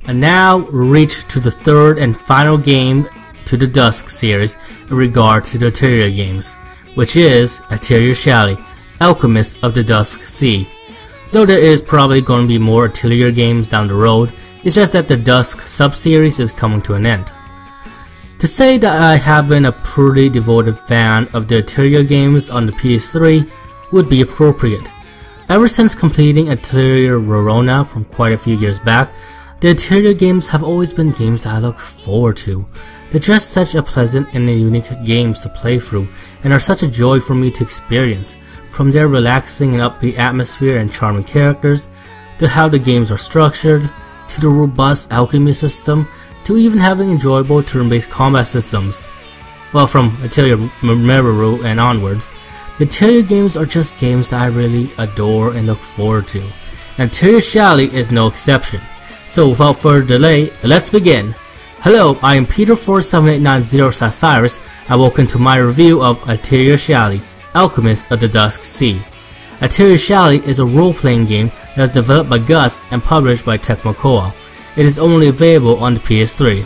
And now we reach to the third and final game to the Dusk series in regard to the Atelier games, which is Atelier Shallie, Alchemist of the Dusk Sea. Though there is probably going to be more Atelier games down the road, it's just that the Dusk subseries is coming to an end. To say that I have been a pretty devoted fan of the Atelier games on the PS3 would be appropriate. Ever since completing Atelier Rorona from quite a few years back, the Atelier games have always been games that I look forward to. They're just such a pleasant and unique games to play through, and are such a joy for me to experience. From their relaxing and upbeat atmosphere and charming characters, to how the games are structured, to the robust alchemy system, to even having enjoyable turn-based combat systems. Well, from Atelier Meuru and onwards, the Atelier games are just games that I really adore and look forward to. And Atelier Shallie is no exception. So without further delay, let's begin! Hello, I am Peter47890/Sirus, and welcome to my review of Atelier Shallie, Alchemist of the Dusk Sea. Atelier Shallie is a role-playing game that is developed by Gust and published by Tecmo Koei. It is only available on the PS3.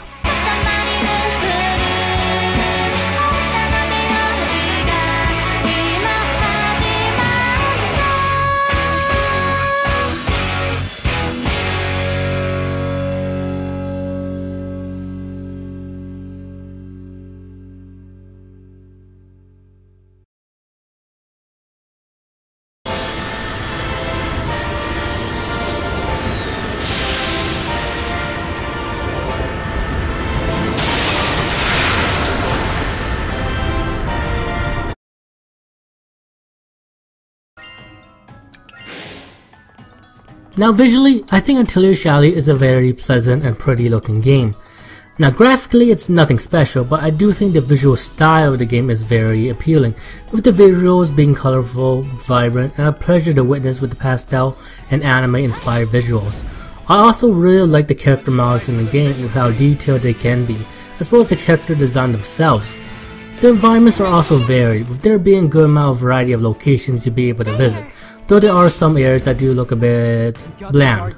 Now visually, I think Atelier Shallie is a very pleasant and pretty looking game. Now graphically it's nothing special, but I do think the visual style of the game is very appealing, with the visuals being colorful, vibrant, and a pleasure to witness with the pastel and anime inspired visuals. I also really like the character models in the game and how detailed they can be, as well as the character design themselves. The environments are also varied, with there being a good amount of variety of locations you'll be able to visit, though there are some areas that do look a bit bland.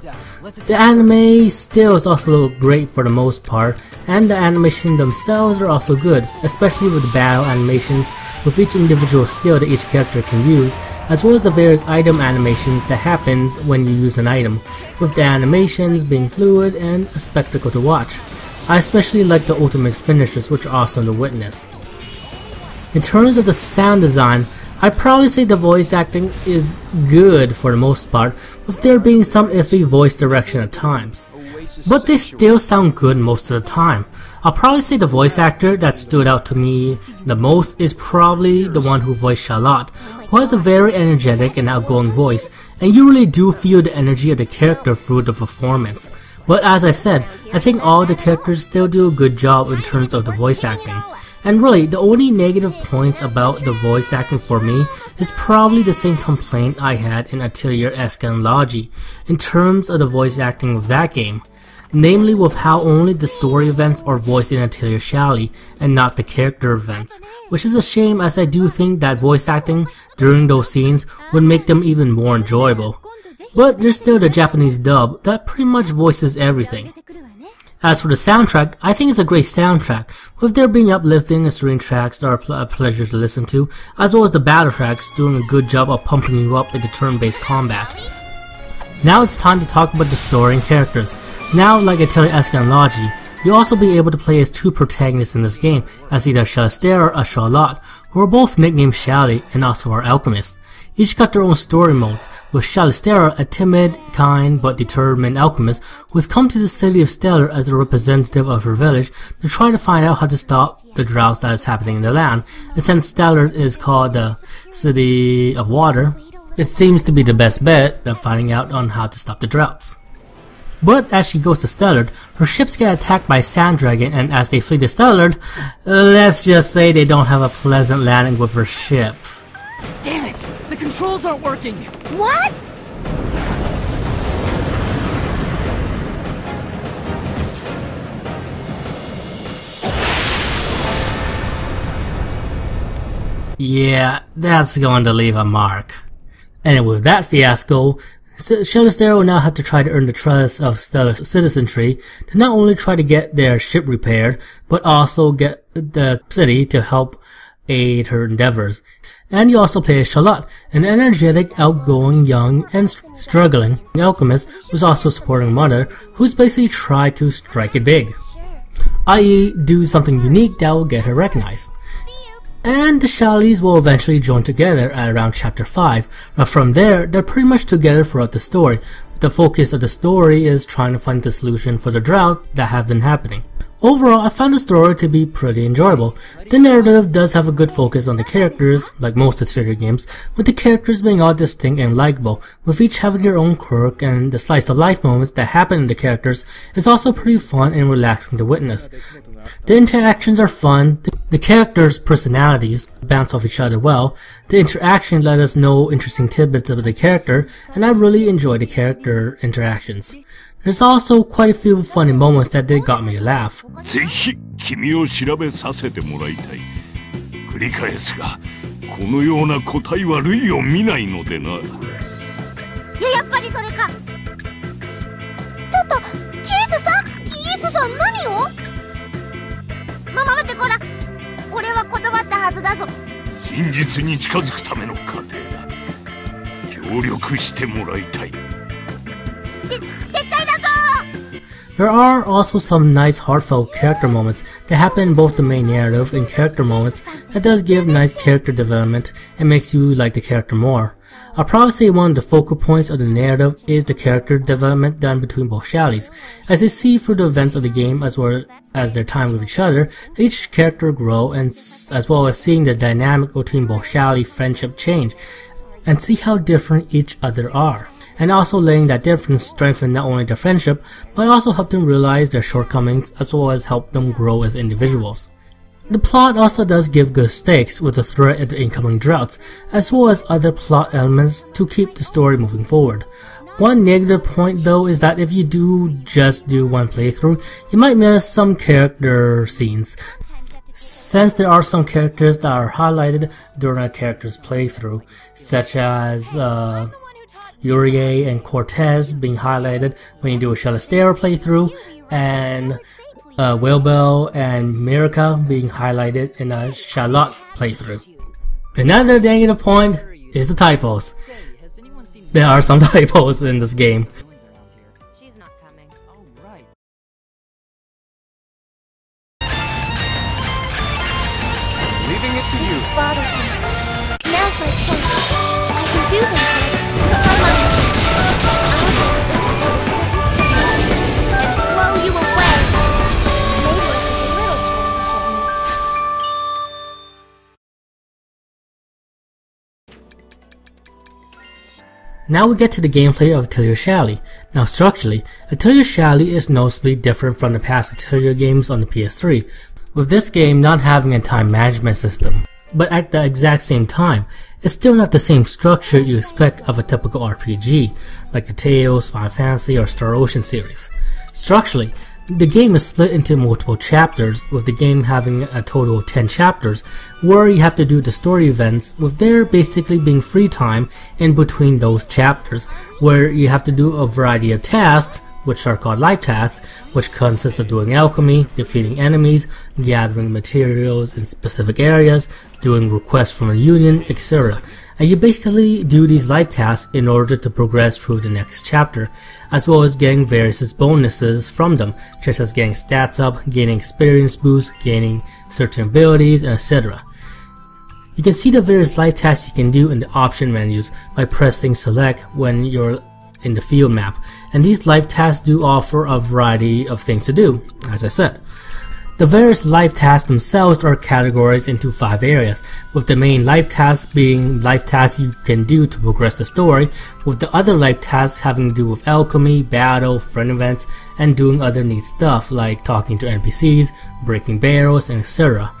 The anime stills also look great for the most part, and the animation themselves are also good, especially with the battle animations with each individual skill that each character can use, as well as the various item animations that happens when you use an item, with the animations being fluid and a spectacle to watch. I especially like the ultimate finishes, which are awesome to witness. In terms of the sound design, I'd probably say the voice acting is good for the most part, with there being some iffy voice direction at times. But they still sound good most of the time. I'll probably say the voice actor that stood out to me the most is probably the one who voiced Charlotte, who has a very energetic and outgoing voice, and you really do feel the energy of the character through the performance. But as I said, I think all the characters still do a good job in terms of the voice acting. And really, the only negative points about the voice acting for me is probably the same complaint I had in Atelier Shallie in terms of the voice acting of that game. Namely with how only the story events are voiced in Atelier Shallie and not the character events, which is a shame, as I do think that voice acting during those scenes would make them even more enjoyable. But there's still the Japanese dub that pretty much voices everything. As for the soundtrack, I think it's a great soundtrack, with there being uplifting and serene tracks that are a pleasure to listen to, as well as the battle tracks doing a good job of pumping you up into turn-based combat. Now it's time to talk about the story and characters. Now, like Atelier Shallie, you'll also be able to play as two protagonists in this game, as either Shallie or Charlotte, who are both nicknamed Shallie and also are alchemists. Each got their own story modes, with Shallie, a timid, kind, but determined alchemist who has come to the city of Stellar as a representative of her village to try to find out how to stop the droughts that is happening in the land. And since Stellar is called the City of Water, it seems to be the best bet of finding out on how to stop the droughts. But as she goes to Stellar, her ships get attacked by a sand dragon, and as they flee to Stellar, let's just say they don't have a pleasant landing with her ship. Damn it! The controls aren't working! What? Yeah, that's going to leave a mark. And with that fiasco, Shallie will now have to try to earn the trust of stellar citizenry to not only try to get their ship repaired, but also get the city to help aid her endeavors. And you also play as Charlotte, an energetic, outgoing, young, and struggling alchemist who's also supporting mother, who's basically tried to strike it big, i.e. do something unique that will get her recognized. And the Shallies will eventually join together at around chapter 5, but from there, they're pretty much together throughout the story. The focus of the story is trying to find the solution for the drought that have been happening. Overall, I found the story to be pretty enjoyable. The narrative does have a good focus on the characters, like most Atelier games, with the characters being all distinct and likable, with each having their own quirk, and the slice of life moments that happen in the characters is also pretty fun and relaxing to witness. The interactions are fun, the characters' personalities bounce off each other well, the interaction let us know interesting tidbits about the character, and I really enjoy the character interactions. There's also quite a few funny moments that did got me to laugh. ぜひ君を調べさせてもらいたい。繰り返すが、このような個体は類を見ないのでな。やっぱりそれか。ちょっと、キースさん何を？待ってこら。俺は断ったはずだぞ。真実に近づくための過程だ。協力してもらいたい。 There are also some nice heartfelt character moments that happen in both the main narrative and character moments that does give nice character development and makes you like the character more. I'll probably say one of the focal points of the narrative is the character development done between both Shallies. As you see through the events of the game as well as their time with each other, each character grow, and as well as seeing the dynamic between both Shallie friendship change and see how different each other are. And also letting that difference strengthen not only their friendship, but also help them realize their shortcomings as well as help them grow as individuals. The plot also does give good stakes with the threat of the incoming droughts, as well as other plot elements to keep the story moving forward. One negative point though is that if you just do one playthrough, you might miss some character scenes, since there are some characters that are highlighted during a character's playthrough, such as Uriel and Cortez being highlighted when you do a Shallie playthrough, and Wilbel and Miraca being highlighted in a Charlotte playthrough. Another negative point is the typos. There are some typos in this game. She's not coming. Oh, right. Leaving it to you. This is bothersome. Now's my chance. I can do this. Come on. I'll just and blow you away. Maybe it was a little childish of me. Now we get to the gameplay of Atelier Shallie. Now structurally, Atelier Shallie is noticeably different from the past Atelier games on the PS3, with this game not having a time management system. But at the exact same time, it's still not the same structure you expect of a typical RPG, like the Tales, Final Fantasy, or Star Ocean series. Structurally, the game is split into multiple chapters, with the game having a total of 10 chapters, where you have to do the story events, with there basically being free time in between those chapters, where you have to do a variety of tasks, which are called life tasks, which consists of doing alchemy, defeating enemies, gathering materials in specific areas, doing requests from a union, etc. And you basically do these life tasks in order to progress through the next chapter, as well as getting various bonuses from them, such as getting stats up, gaining experience boosts, gaining certain abilities, and etc. You can see the various life tasks you can do in the option menus by pressing select when you're in the field map, and these life tasks do offer a variety of things to do, as I said. The various life tasks themselves are categorized into 5 areas, with the main life tasks being life tasks you can do to progress the story, with the other life tasks having to do with alchemy, battle, friend events, and doing other neat stuff like talking to NPCs, breaking barrels, and etc.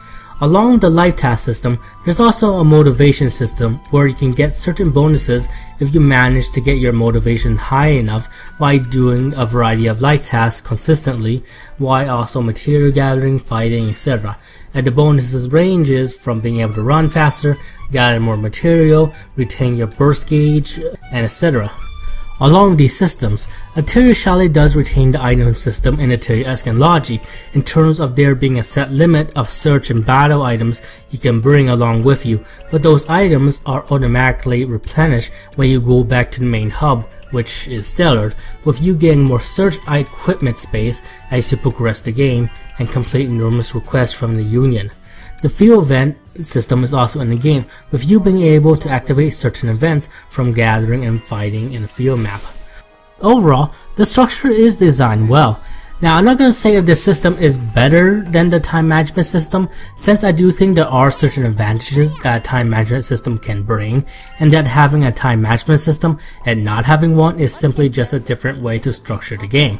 Along the life task system, there's also a motivation system where you can get certain bonuses if you manage to get your motivation high enough by doing a variety of life tasks consistently, while also material gathering, fighting, etc. And the bonuses ranges from being able to run faster, gather more material, retain your burst gauge, and etc. Along with these systems, Atelier Shallie does retain the item system in Atelier Shallie in terms of there being a set limit of search and battle items you can bring along with you, but those items are automatically replenished when you go back to the main hub, which is stellar, with you getting more search equipment space as you progress the game and complete enormous requests from the Union. The field event system is also in the game, with you being able to activate certain events from gathering and fighting in the field map. Overall, the structure is designed well. Now, I'm not going to say if this system is better than the time management system, since I do think there are certain advantages that a time management system can bring, and that having a time management system and not having one is simply just a different way to structure the game.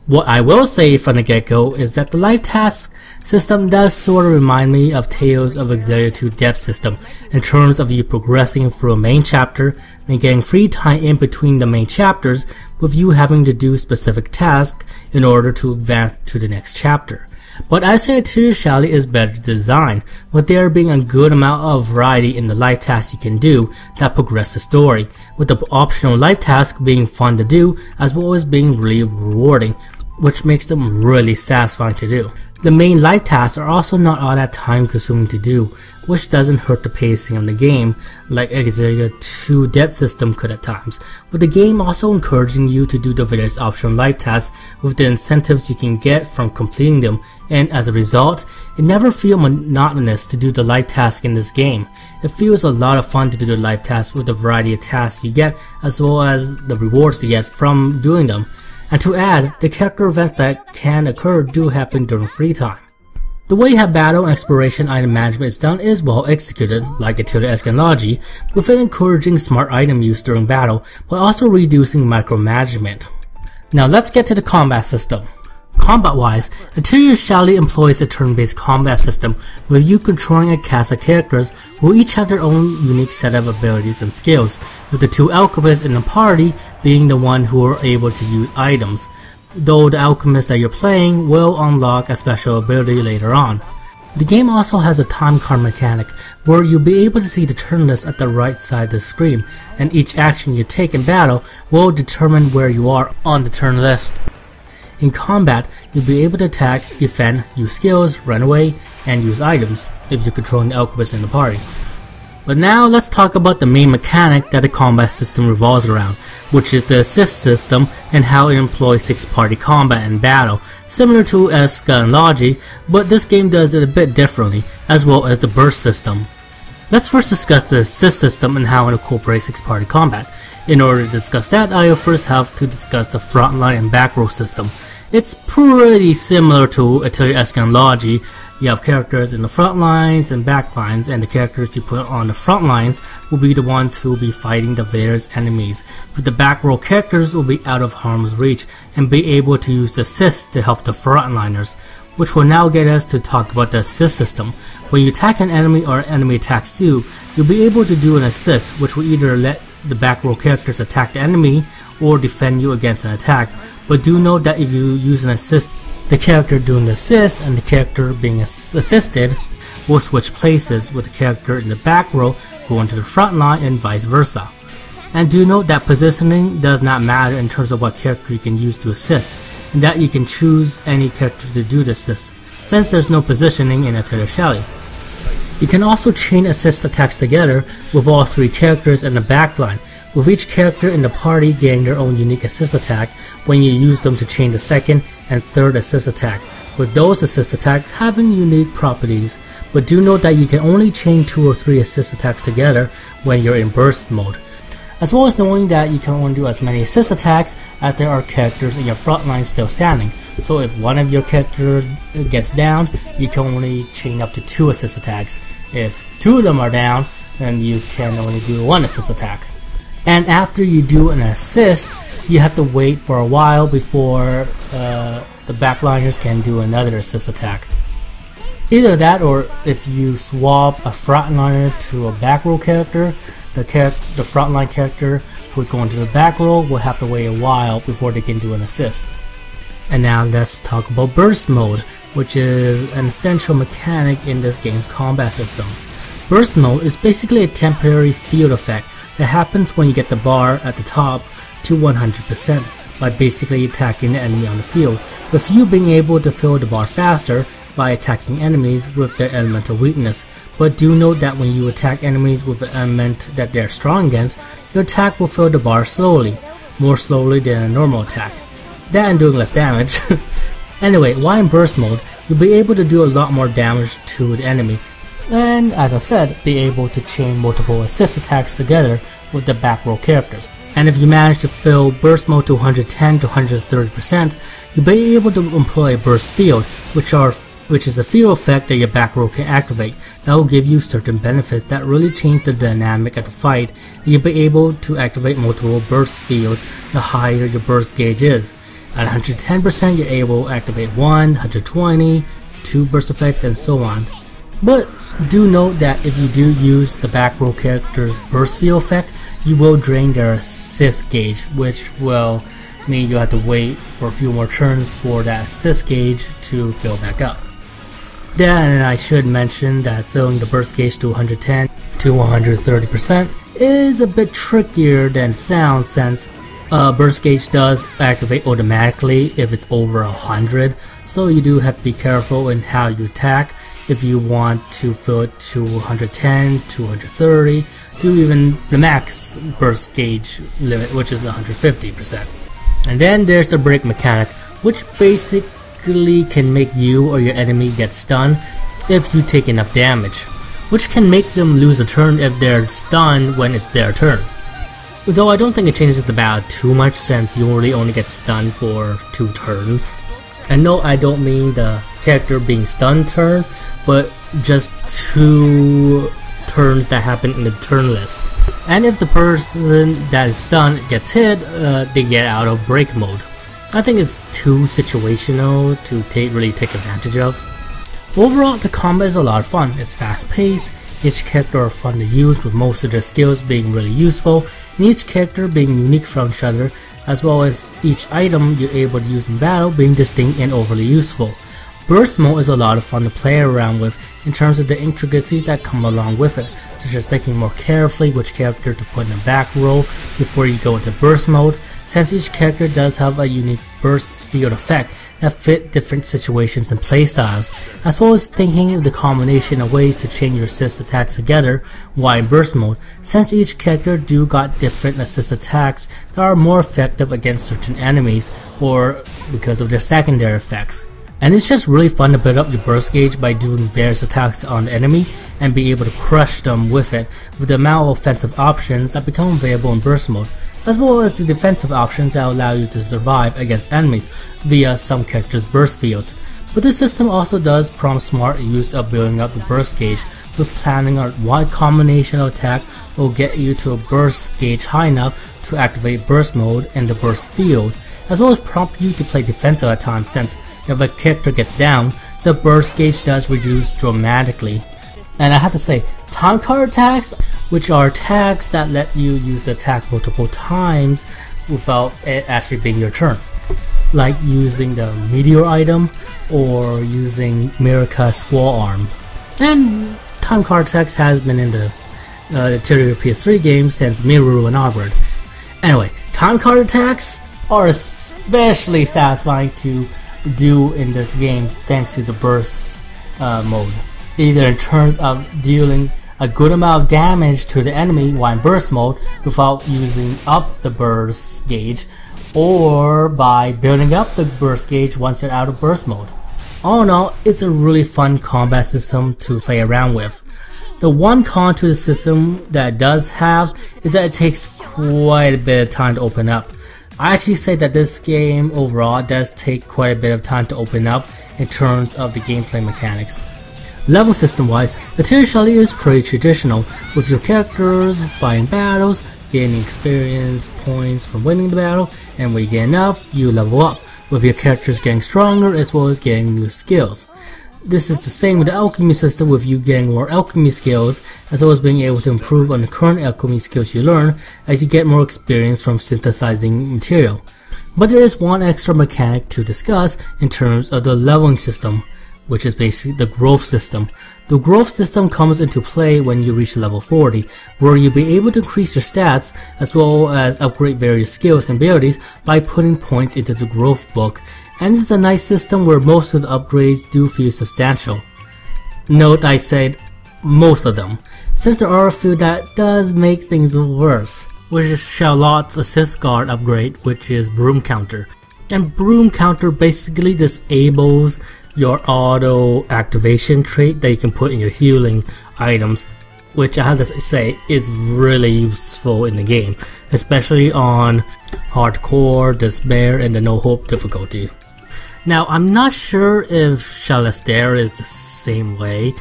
What I will say from the get-go is that the life task system does sort of remind me of Tales of Xillia 2 depth system in terms of you progressing through a main chapter and getting free time in between the main chapters, with you having to do specific tasks in order to advance to the next chapter. But I say Atelier Shallie is better designed, with there being a good amount of variety in the life tasks you can do that progress the story, with the optional life task being fun to do as well as being really rewarding, which makes them really satisfying to do. The main life tasks are also not all that time consuming to do, which doesn't hurt the pacing of the game like Xillia 2 Death system could at times, with the game also encouraging you to do the various optional life tasks with the incentives you can get from completing them, and as a result, it never feels monotonous to do the life task in this game. It feels a lot of fun to do the life tasks with the variety of tasks you get as well as the rewards you get from doing them. And to add, the character events that can occur do happen during free time. The way how battle and exploration item management is done is well executed, like Atelier Shallie, with it encouraging smart item use during battle, while also reducing micromanagement. Now let's get to the combat system. Combat-wise, Atelier Shallie employs a turn-based combat system with you controlling a cast of characters who each have their own unique set of abilities and skills, with the two alchemists in the party being the one who are able to use items, though the alchemist that you're playing will unlock a special ability later on. The game also has a time card mechanic where you'll be able to see the turn list at the right side of the screen, and each action you take in battle will determine where you are on the turn list. In combat, you'll be able to attack, defend, use skills, run away, and use items if you're controlling the alchemist in the party. But now let's talk about the main mechanic that the combat system revolves around, which is the assist system and how it employs 6-party combat and battle, similar to Shallie, but this game does it a bit differently, as well as the burst system. Let's first discuss the assist system and how it incorporates 6-party combat. In order to discuss that, I will first have to discuss the frontline and back row system. It's pretty similar to Atelier Shallie. You have characters in the front lines and back lines, and the characters you put on the front lines will be the ones who will be fighting the various enemies, but the back row characters will be out of harm's reach and be able to use assists to help the frontliners, which will now get us to talk about the assist system. When you attack an enemy or an enemy attacks you, you'll be able to do an assist, which will either let the back row characters attack the enemy or defend you against an attack. But do note that if you use an assist, the character doing the assist and the character being assisted will switch places, with the character in the back row going to the front line and vice versa. And do note that positioning does not matter in terms of what character you can use to assist, and that you can choose any character to do the assist, since there's no positioning in Atelier Shallie. You can also chain assist attacks together with all 3 characters in the backline, with each character in the party getting their own unique assist attack when you use them to chain the second and third assist attack, with those assist attacks having unique properties. But do note that you can only chain 2 or 3 assist attacks together when you're in burst mode, as well as knowing that you can only do as many assist attacks as there are characters in your front line still standing. So if one of your characters gets down, you can only chain up to 2 assist attacks. If 2 of them are down, then you can only do 1 assist attack. And after you do an assist, you have to wait for a while before the backliners can do another assist attack. Either that, or if you swap a frontliner to a back row character, the frontline character who's going to the back row will have to wait a while before they can do an assist. And now let's talk about burst mode, which is an essential mechanic in this game's combat system. Burst mode is basically a temporary field effect that happens when you get the bar at the top to 100% by basically attacking the enemy on the field, with you being able to fill the bar faster by attacking enemies with their elemental weakness. But do note that when you attack enemies with an element that they're strong against, your attack will fill the bar slowly, more slowly than a normal attack. That and doing less damage. Anyway, while in burst mode, you'll be able to do a lot more damage to the enemy, and as I said, be able to chain multiple assist attacks together with the back row characters. And if you manage to fill burst mode to 110 to 130%, you'll be able to employ a burst field, which is a field effect that your back row can activate that will give you certain benefits that really change the dynamic of the fight. You'll be able to activate multiple burst fields the higher your burst gauge is. At 110%, you're able to activate 1, 120, 2 burst effects, and so on. But do note that if you do use the back row character's burst field effect, you will drain their assist gauge, which will mean you have to wait for a few more turns for that assist gauge to fill back up. Then I should mention that filling the burst gauge to 110 to 130% is a bit trickier than it sounds, since burst gauge does activate automatically if it's over 100, so you do have to be careful in how you attack if you want to fill it to 110, to 130, to even the max burst gauge limit, which is 150%. And then there's the break mechanic, which basically can make you or your enemy get stunned if you take enough damage, which can make them lose a turn if they're stunned when it's their turn. Though I don't think it changes the battle too much, since you really only get stunned for 2 turns. And no, I don't mean the character being stunned turn, but just 2 turns that happen in the turn list. And if the person that is stunned gets hit, they get out of break mode. I think it's too situational to really take advantage of. Overall, the combat is a lot of fun. It's fast paced, each character are fun to use, with most of their skills being really useful, and each character being unique from each other, as well as each item you're able to use in battle being distinct and overly useful. Burst mode is a lot of fun to play around with in terms of the intricacies that come along with it, such as thinking more carefully which character to put in the back row before you go into burst mode, since each character does have a unique burst field effect that fit different situations and playstyles, as well as thinking of the combination of ways to chain your assist attacks together while in burst mode, since each character do got different assist attacks that are more effective against certain enemies or because of their secondary effects. And it's just really fun to build up your burst gauge by doing various attacks on the enemy and be able to crush them with it, with the amount of offensive options that become available in burst mode, as well as the defensive options that allow you to survive against enemies via some characters' burst fields. But this system also does prompt smart use of building up the burst gauge, with planning on what combination of attack will get you to a burst gauge high enough to activate burst mode and the burst field, as well as prompt you to play defensive at times, since if a character gets down, the burst gauge does reduce dramatically. And I have to say, time card attacks, which are attacks that let you use the attack multiple times without it actually being your turn, like using the meteor item or using Miraca's squall arm. And time card attacks has been in the Atelier PS3 games since Meuru and Onward. Anyway, time card attacks are especially satisfying to do in this game thanks to the burst mode, either in terms of dealing a good amount of damage to the enemy while in burst mode without using up the burst gauge, or by building up the burst gauge once you're out of burst mode. All in all, it's a really fun combat system to play around with. The one con to the system that it does have is that it takes quite a bit of time to open up. I actually say that this game overall does take quite a bit of time to open up in terms of the gameplay mechanics. Level system wise, Atelier Shallie is pretty traditional, with your characters fighting battles, gaining experience points from winning the battle, and when you get enough, you level up, with your characters getting stronger as well as getting new skills. This is the same with the alchemy system, with you getting more alchemy skills as well as being able to improve on the current alchemy skills you learn as you get more experience from synthesizing material. But there is one extra mechanic to discuss in terms of the leveling system. which is basically the growth system. The growth system comes into play when you reach level 40, where you'll be able to increase your stats as well as upgrade various skills and abilities by putting points into the growth book, and it's a nice system where most of the upgrades do feel substantial. Note I said most of them, since there are a few that does make things worse, which is Charlotte's assist guard upgrade, which is broom counter. And broom counter basically disables your auto activation trait that you can put in your healing items, which I have to say is really useful in the game, especially on hardcore, despair, and the no hope difficulty. Now I'm not sure if Shallie is the same way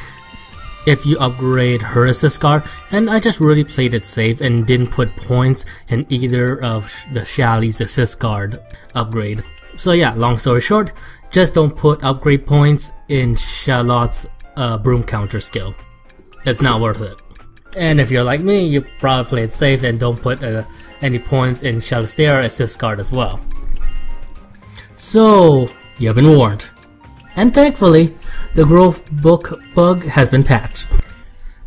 if you upgrade her assist guard, and I just really played it safe and didn't put points in either of the Shallie's assist guard upgrade. So yeah, long story short, just don't put upgrade points in Charlotte's broom counter skill. It's not worth it. And if you're like me, you probably play it safe and don't put any points in Shallie assist guard as well. So you've been warned. And thankfully, the growth book bug has been patched.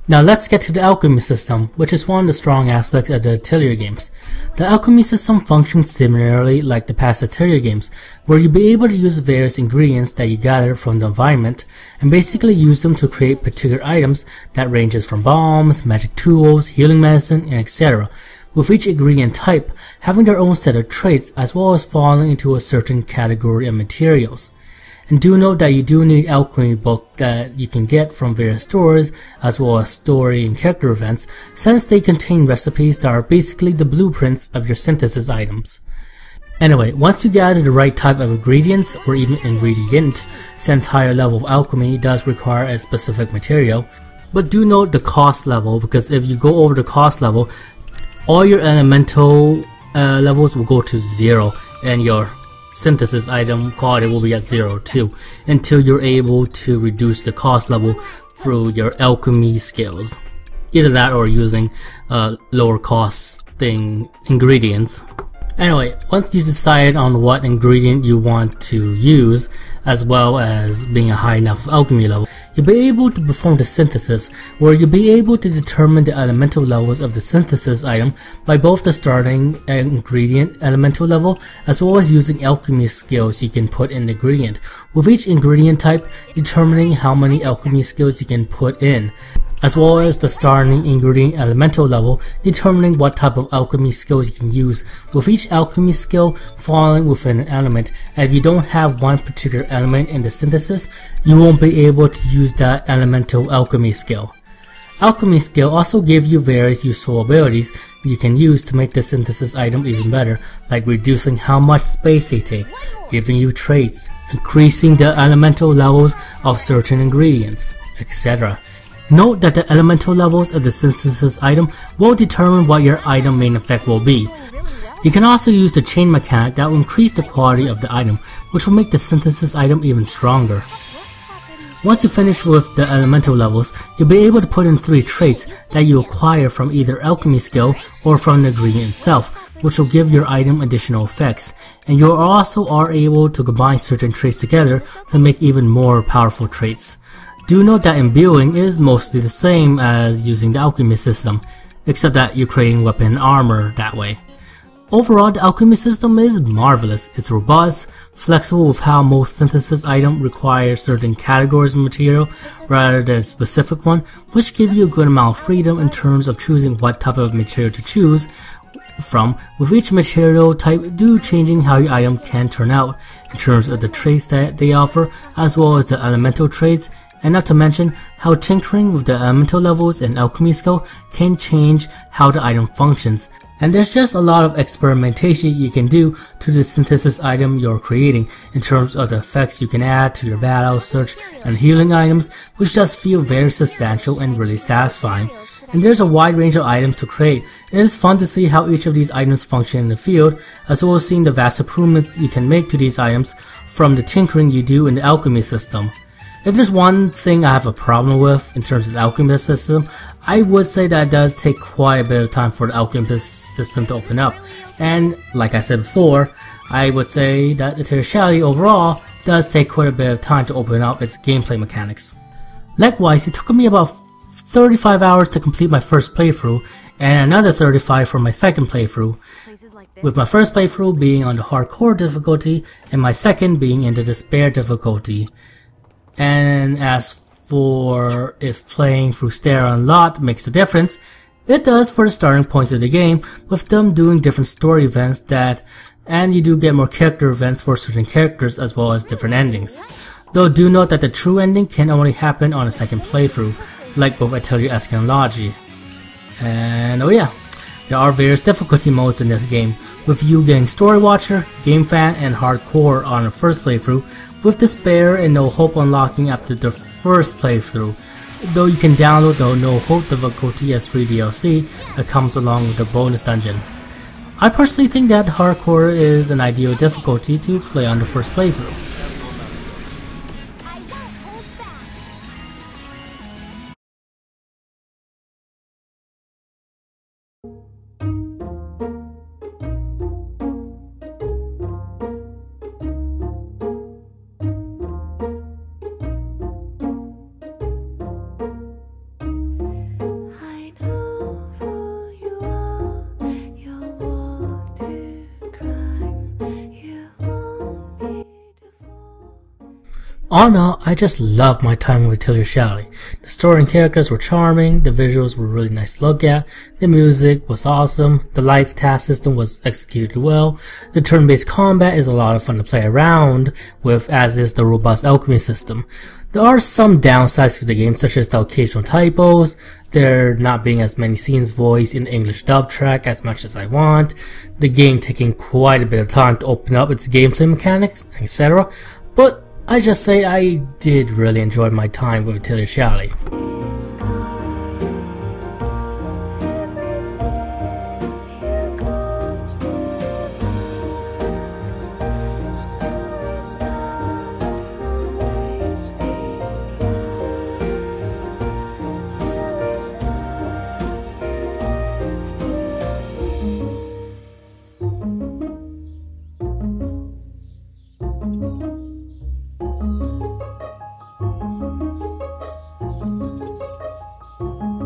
Now let's get to the alchemy system, which is one of the strong aspects of the Atelier games. The alchemy system functions similarly like the past Atelier games, where you'll be able to use various ingredients that you gather from the environment and basically use them to create particular items that ranges from bombs, magic tools, healing medicine, and etc., with each ingredient type having their own set of traits as well as falling into a certain category of materials. And do note that you do need alchemy book that you can get from various stores as well as story and character events, since they contain recipes that are basically the blueprints of your synthesis items. Anyway, once you gather the right type of ingredients or even ingredient, since higher level of alchemy does require a specific material, but do note the cost level, because if you go over the cost level, all your elemental levels will go to 0 and your synthesis item quality will be at 0 too, until you're able to reduce the cost level through your alchemy skills. Either that or using lower costing ingredients. Anyway, once you decide on what ingredient you want to use, as well as being a high enough alchemy level, you'll be able to perform the synthesis, where you'll be able to determine the elemental levels of the synthesis item by both the starting ingredient elemental level as well as using alchemy skills you can put in the ingredient, with each ingredient type determining how many alchemy skills you can put in, as well as the starting ingredient elemental level determining what type of alchemy skills you can use, with each alchemy skill falling within an element. And if you don't have one particular element in the synthesis, you won't be able to use that elemental alchemy skill. Alchemy skill also give you various useful abilities you can use to make the synthesis item even better, like reducing how much space they take, giving you traits, increasing the elemental levels of certain ingredients, etc. Note that the elemental levels of the synthesis item will determine what your item main effect will be. You can also use the chain mechanic that will increase the quality of the item, which will make the synthesis item even stronger. Once you finish with the elemental levels, you'll be able to put in 3 traits that you acquire from either alchemy skill or from the ingredient itself, which will give your item additional effects, and you also are able to combine certain traits together to make even more powerful traits. Do note that imbuing is mostly the same as using the alchemy system, except that you're creating weapon and armor that way. Overall, the alchemy system is marvelous. It's robust, flexible with how most synthesis items require certain categories of material rather than a specific one, which give you a good amount of freedom in terms of choosing what type of material to choose from, with each material type changing how your item can turn out in terms of the traits that they offer, as well as the elemental traits, and not to mention how tinkering with the elemental levels and alchemy skill can change how the item functions. And there's just a lot of experimentation you can do to the synthesis item you're creating in terms of the effects you can add to your battle, search, and healing items, which does feel very substantial and really satisfying. And there's a wide range of items to create, and it's fun to see how each of these items function in the field, as well as seeing the vast improvements you can make to these items from the tinkering you do in the alchemy system. If there's one thing I have a problem with in terms of the Alchemist system, I would say that it does take quite a bit of time for the Alchemist system to open up. And like I said before, I would say that Atelier Shallie overall does take quite a bit of time to open up its gameplay mechanics. Likewise, it took me about 35 hours to complete my first playthrough, and another 35 for my second playthrough, with my first playthrough being on the hardcore difficulty and my second being in the despair difficulty. And as for if playing through Stair Unlocked makes a difference, it does for the starting points of the game, with them doing different story events and you do get more character events for certain characters as well as different endings. Though do note that the true ending can only happen on a second playthrough, like with Atelier Shallie. And oh yeah, there are various difficulty modes in this game, with you getting Story Watcher, Game Fan, and Hardcore on the first playthrough, with Despair and No Hope unlocking after the first playthrough, though you can download the No Hope difficulty as free DLC that comes along with the bonus dungeon. I personally think that Hardcore is an ideal difficulty to play on the first playthrough. All in all, I just loved my time with Atelier Shallie. The story and characters were charming, the visuals were really nice to look at, the music was awesome, the life task system was executed well, the turn-based combat is a lot of fun to play around with, as is the robust alchemy system. There are some downsides to the game, such as the occasional typos, there not being as many scenes voiced in the English dub track as much as I want, the game taking quite a bit of time to open up its gameplay mechanics, etc. But I just say I did really enjoy my time with Atelier Shallie.